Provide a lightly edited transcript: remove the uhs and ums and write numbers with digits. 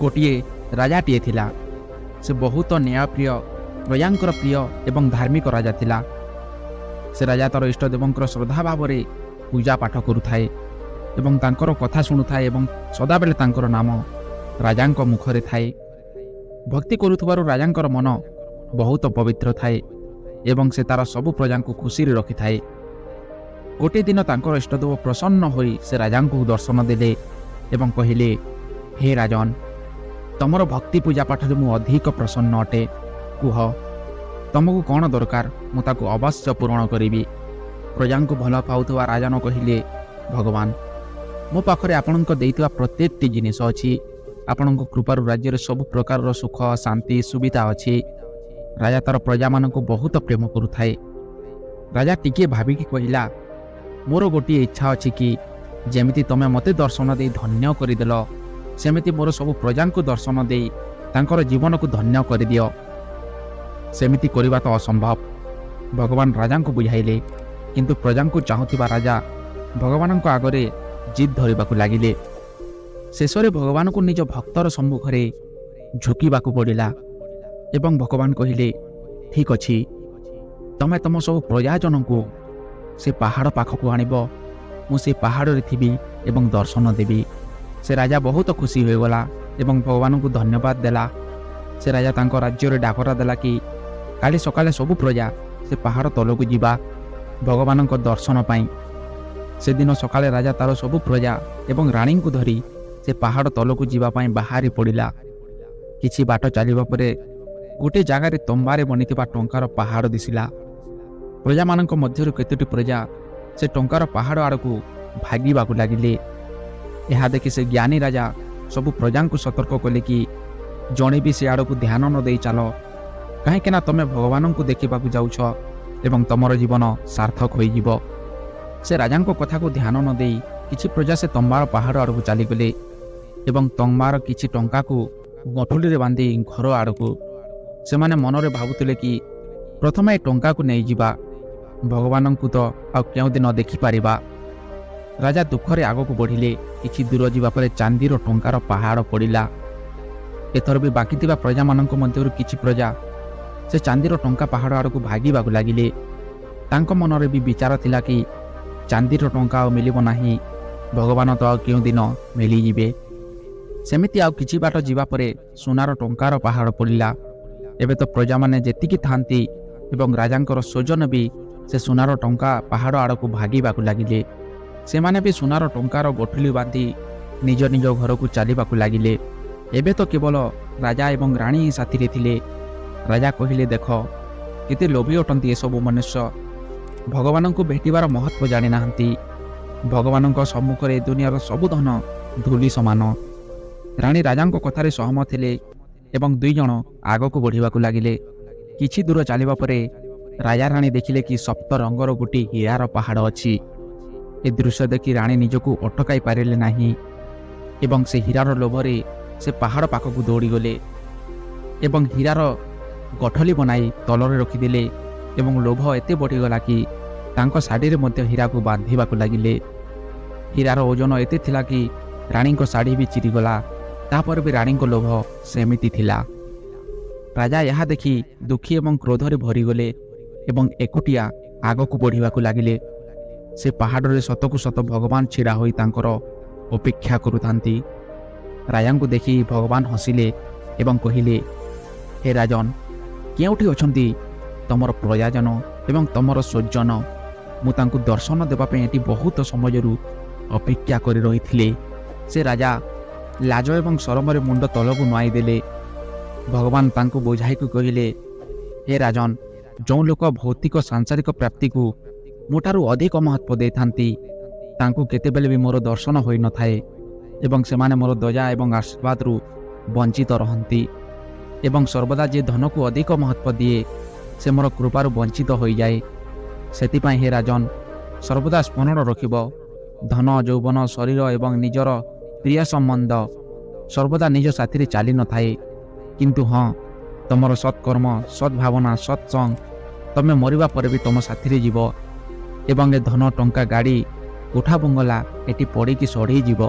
ଗୋଟିଏ ରାଜାଟିଏ ଥିଲା। ସେ ବହୁତ ନ୍ୟାୟପ୍ରିୟ, ପ୍ରଜାଙ୍କର ପ୍ରିୟ ଏବଂ ଧାର୍ମିକ ରାଜା ଥିଲା। ସେ ରାଜା ତାର ଇଷ୍ଟଦେବଙ୍କର ଶ୍ରଦ୍ଧା ଭାବରେ ପୂଜା ପାଠ କରୁଥାଏ ଏବଂ ତାଙ୍କର କଥା ଶୁଣୁଥାଏ ଏବଂ ସଦାବେଳେ ତାଙ୍କର ନାମ ରାଜାଙ୍କ ମୁଖରେ ଥାଏ। ଭକ୍ତି କରୁଥିବାରୁ ରାଜାଙ୍କର ମନ ବହୁତ ପବିତ୍ର ଥାଏ ଏବଂ ସେ ତାର ସବୁ ପ୍ରଜାଙ୍କୁ ଖୁସିରେ ରଖିଥାଏ। ଗୋଟିଏ ଦିନ ତାଙ୍କର ଇଷ୍ଟଦେବ ପ୍ରସନ୍ନ ହୋଇ ସେ ରାଜାଙ୍କୁ ଦର୍ଶନ ଦେଲେ ଏବଂ କହିଲେ, ହେ ରାଜନ, ତମର ଭକ୍ତି ପୂଜା ପାଠରେ ମୁଁ ଅଧିକ ପ୍ରସନ୍ନ ଅଟେ। କୁହ, ତମକୁ କ'ଣ ଦରକାର, ମୁଁ ତାକୁ ଅବଶ୍ୟ ପୂରଣ କରିବି। ପ୍ରଜାଙ୍କୁ ଭଲ ପାଉଥିବା ରାଜନ କହିଲେ, ଭଗବାନ, ମୋ ପାଖରେ ଆପଣଙ୍କ ଦେଇଥିବା ପ୍ରତ୍ୟେକଟି ଜିନିଷ ଅଛି। ଆପଣଙ୍କ କୃପାରୁ ରାଜ୍ୟରେ ସବୁ ପ୍ରକାରର ସୁଖ, ଶାନ୍ତି, ସୁବିଧା ଅଛି। ରାଜା ତାର ପ୍ରଜାମାନଙ୍କୁ ବହୁତ ପ୍ରେମ କରୁଥାଏ। ରାଜା ଟିକିଏ ଭାବିକି କହିଲା, ମୋର ଗୋଟିଏ ଇଚ୍ଛା ଅଛି କି ଯେମିତି ତମେ ମୋତେ ଦର୍ଶନ ଦେଇ ଧନ୍ୟ କରିଦେଲ, ସେମିତି ମୋର ସବୁ ପ୍ରଜାଙ୍କୁ ଦର୍ଶନ ଦେଇ ତାଙ୍କର ଜୀବନକୁ ଧନ୍ୟ କରିଦିଅ। ସେମିତି କରିବା ତ ଅସମ୍ଭବ, ଭଗବାନ ରାଜାଙ୍କୁ ବୁଝାଇଲେ। କିନ୍ତୁ ପ୍ରଜାଙ୍କୁ ଚାହୁଁଥିବା ରାଜା ଭଗବାନଙ୍କ ଆଗରେ ଜିଦ୍ ଧରିବାକୁ ଲାଗିଲେ। ଶେଷରେ ଭଗବାନଙ୍କୁ ନିଜ ଭକ୍ତର ସମ୍ମୁଖରେ ଝୁକିବାକୁ ପଡ଼ିଲା ଏବଂ ଭଗବାନ କହିଲେ, ଠିକ୍ ଅଛି, ତମେ ତମ ସବୁ ପ୍ରଜାଜନଙ୍କୁ ସେ ପାହାଡ଼ ପାଖକୁ ଆଣିବ। ମୁଁ ସେ ପାହାଡ଼ରେ ଥିବି ଏବଂ ଦର୍ଶନ ଦେବି। ସେ ରାଜା ବହୁତ ଖୁସି ହୋଇଗଲା ଏବଂ ଭଗବାନଙ୍କୁ ଧନ୍ୟବାଦ ଦେଲା। ସେ ରାଜା ତାଙ୍କ ରାଜ୍ୟରେ ଡାକରା ଦେଲା କି କାଲି ସକାଳେ ସବୁ ପ୍ରଜା ସେ ପାହାଡ଼ ତଳକୁ ଯିବା ଭଗବାନଙ୍କ ଦର୍ଶନ ପାଇଁ। ସେଦିନ ସକାଳେ ରାଜା ତାର ସବୁ ପ୍ରଜା ଏବଂ ରାଣୀଙ୍କୁ ଧରି ସେ ପାହାଡ଼ ତଳକୁ ଯିବା ପାଇଁ ବାହାରି ପଡ଼ିଲା। କିଛି ବାଟ ଚାଲିବା ପରେ ଗୋଟିଏ ଜାଗାରେ ତମ୍ବାରେ ବନିଥିବା ଟଙ୍କାର ପାହାଡ଼ ଦିଶିଲା। ପ୍ରଜାମାନଙ୍କ ମଧ୍ୟରୁ କେତୋଟି ପ୍ରଜା ସେ ଟଙ୍କାର ପାହାଡ଼ ଆଡ଼କୁ ଭାଗିବାକୁ ଲାଗିଲେ। ଏହା ଦେଖି ସେ ଜ୍ଞାନୀ ରାଜା ସବୁ ପ୍ରଜାଙ୍କୁ ସତର୍କ କଲେ କି ଜଣେ ବି ସେ ଆଡ଼କୁ ଧ୍ୟାନ ନ ଦେଇ ଚାଲ, କାହିଁକିନା ତମେ ଭଗବାନଙ୍କୁ ଦେଖିବାକୁ ଯାଉଛ ଏବଂ ତମର ଜୀବନ ସାର୍ଥକ ହୋଇଯିବ। ସେ ରାଜାଙ୍କ କଥାକୁ ଧ୍ୟାନ ନ ଦେଇ କିଛି ପ୍ରଜା ସେ ତମ୍ବାର ପାହାଡ଼ ଆଡ଼କୁ ଚାଲିଗଲେ ଏବଂ ତମ୍ବାର କିଛି ଟଙ୍କାକୁ ଗଣ୍ଠୁଲିରେ ବାନ୍ଧି ଘର ଆଡ଼କୁ। ସେମାନେ ମନରେ ଭାବୁଥିଲେ କି ପ୍ରଥମେ ଏ ଟଙ୍କାକୁ ନେଇଯିବା, ଭଗବାନଙ୍କୁ ତ ଆଉ କେଉଁଦିନ ଦେଖିପାରିବା। ରାଜା ଦୁଃଖରେ ଆଗକୁ ବଢ଼ିଲେ। କିଛି ଦୂର ଯିବା ପରେ ଚାନ୍ଦିର ଟଙ୍କାର ପାହାଡ଼ ପଡ଼ିଲା। ଏଥର ବି ବାକି ଥିବା ପ୍ରଜାମାନଙ୍କ ମଧ୍ୟରୁ କିଛି ପ୍ରଜା ସେ ଚାନ୍ଦିର ଟଙ୍କା ପାହାଡ଼ ଆଡ଼କୁ ଭାଗିବାକୁ ଲାଗିଲେ। ତାଙ୍କ ମନରେ ବି ବିଚାର ଥିଲା କି ଚାନ୍ଦିର ଟଙ୍କା ଆଉ ମିଳିବ ନାହିଁ, ଭଗବାନ ତ ଆଉ କେଉଁଦିନ ମିଳିଯିବେ। ସେମିତି ଆଉ କିଛି ବାଟ ଯିବା ପରେ ସୁନାର ଟଙ୍କାର ପାହାଡ଼ ପଡ଼ିଲା। ଏବେ ତ ପ୍ରଜାମାନେ ଯେତିକି ଥାନ୍ତି ଏବଂ ରାଜାଙ୍କର ସ୍ୱଜନ ବି ସେ ସୁନାର ଟଙ୍କା ପାହାଡ଼ ଆଡ଼କୁ ଭାଗିବାକୁ ଲାଗିଲେ। ସେମାନେ ବି ସୁନାର ଟଙ୍କାର ଗଠୁଲି ବାନ୍ଧି ନିଜ ନିଜ ଘରକୁ ଚାଲିବାକୁ ଲାଗିଲେ। ଏବେ ତ କେବଳ ରାଜା ଏବଂ ରାଣୀ ହିଁ ସାଥିରେ ଥିଲେ। ରାଜା କହିଲେ, ଦେଖ କେତେ ଲୋଭୀ ଅଟନ୍ତି ଏସବୁ ମନୁଷ୍ୟ, ଭଗବାନଙ୍କୁ ଭେଟିବାର ମହତ୍ଵ ଜାଣିନାହାନ୍ତି। ଭଗବାନଙ୍କ ସମ୍ମୁଖରେ ଦୁନିଆର ସବୁ ଧନ ଧୂଳି ସମାନ। ରାଣୀ ରାଜାଙ୍କ କଥାରେ ସହମତ ହେଲେ ଏବଂ ଦୁଇଜଣ ଆଗକୁ ବଢ଼ିବାକୁ ଲାଗିଲେ। କିଛି ଦୂର ଚାଲିବା ପରେ ରାଜା ରାଣୀ ଦେଖିଲେ କି ସପ୍ତ ରଙ୍ଗର ଗୋଟିଏ ହୀରାର ପାହାଡ଼ ଅଛି। ଏ ଦୃଶ୍ୟ ଦେଖି ରାଣୀ ନିଜକୁ ଅଟକାଇ ପାରିଲେ ନାହିଁ ଏବଂ ସେ ହୀରାର ଲୋଭରେ ସେ ପାହାଡ଼ ପାଖକୁ ଦୌଡ଼ିଗଲେ ଏବଂ ହୀରାର ଗଠଲି ବନାଇ ତଳରେ ରଖିଦେଲେ ଏବଂ ଲୋଭ ଏତେ ବଢ଼ିଗଲା କି ତାଙ୍କ ଶାଢ଼ୀରେ ମଧ୍ୟ ହୀରାକୁ ବାନ୍ଧିବାକୁ ଲାଗିଲେ। ହୀରାର ଓଜନ ଏତେ ଥିଲା କି ରାଣୀଙ୍କ ଶାଢ଼ୀ ବି ଚିରିଗଲା। ତାପରେ ବି ରାଣୀଙ୍କ ଲୋଭ ସେମିତି ଥିଲା। ରାଜା ଏହା ଦେଖି ଦୁଃଖୀ ଏବଂ କ୍ରୋଧରେ ଭରିଗଲେ ଏବଂ ଏକୁଟିଆ ଆଗକୁ ବଢ଼ିବାକୁ ଲାଗିଲେ। ସେ ପାହାଡ଼ରେ ସତକୁ ସତ ଭଗବାନ ଛିଡ଼ା ହୋଇ ତାଙ୍କର ଅପେକ୍ଷା କରୁଥାନ୍ତି। ରାଜାଙ୍କୁ ଦେଖି ଭଗବାନ ହସିଲେ ଏବଂ କହିଲେ, ହେ ରାଜନ, କେଉଁଠି ଅଛନ୍ତି ତମର ପ୍ରଜାଜନ ଏବଂ ତମର ସ୍ୱଜନ? ମୁଁ ତାଙ୍କୁ ଦର୍ଶନ ଦେବା ପାଇଁ ଏଠି ବହୁତ ସମୟରୁ ଅପେକ୍ଷା କରି ରହିଥିଲେ। ସେ ରାଜା ଲାଜ ଏବଂ ସରମରେ ମୁଣ୍ଡ ତଳକୁ ନୁଆଇ ଦେଲେ। ଭଗବାନ ତାଙ୍କୁ ବୁଝାଇକୁ କହିଲେ, ହେ ରାଜନ, ଯେଉଁ ଲୋକ ଭୌତିକ ସାଂସାରିକ ପ୍ରାପ୍ତିକୁ ମୋ ଠାରୁ ଅଧିକ ମହତ୍ଵ ଦେଇଥାନ୍ତି, ତାଙ୍କୁ କେତେବେଳେ ବି ମୋର ଦର୍ଶନ ହୋଇନଥାଏ ଏବଂ ସେମାନେ ମୋର ଦୟା ଏବଂ ଆଶୀର୍ବାଦରୁ ବଞ୍ଚିତ ରହନ୍ତି। ଏବଂ ସର୍ବଦା ଯେ ଧନକୁ ଅଧିକ ମହତ୍ଵ ଦିଏ, ସେ ମୋର କୃପାରୁ ବଞ୍ଚିତ ହୋଇଯାଏ। ସେଥିପାଇଁ ହେ ରାଜନ, ସର୍ବଦା ସ୍ମରଣ ରଖିବ, ଧନ, ଯୌବନ, ଶରୀର ଏବଂ ନିଜର ପ୍ରିୟ ସମ୍ବନ୍ଧ ସର୍ବଦା ନିଜ ସାଥିରେ ଚାଲି ନଥାଏ। କିନ୍ତୁ ହଁ, ତମର ସତ୍କର୍ମ, ସଦ୍ଭାବନା, ସତ୍ସଙ୍ଗ ତମେ ମରିବା ପରେ ବି ତମ ସାଥିରେ ଯିବ ଏବଂ ଏ ଧନ, ଟଙ୍କା, ଗାଡ଼ି, କୋଠା ବଙ୍ଗଲା ଏଠି ପଡ଼ିକି ସଢ଼େଇ ଯିବ।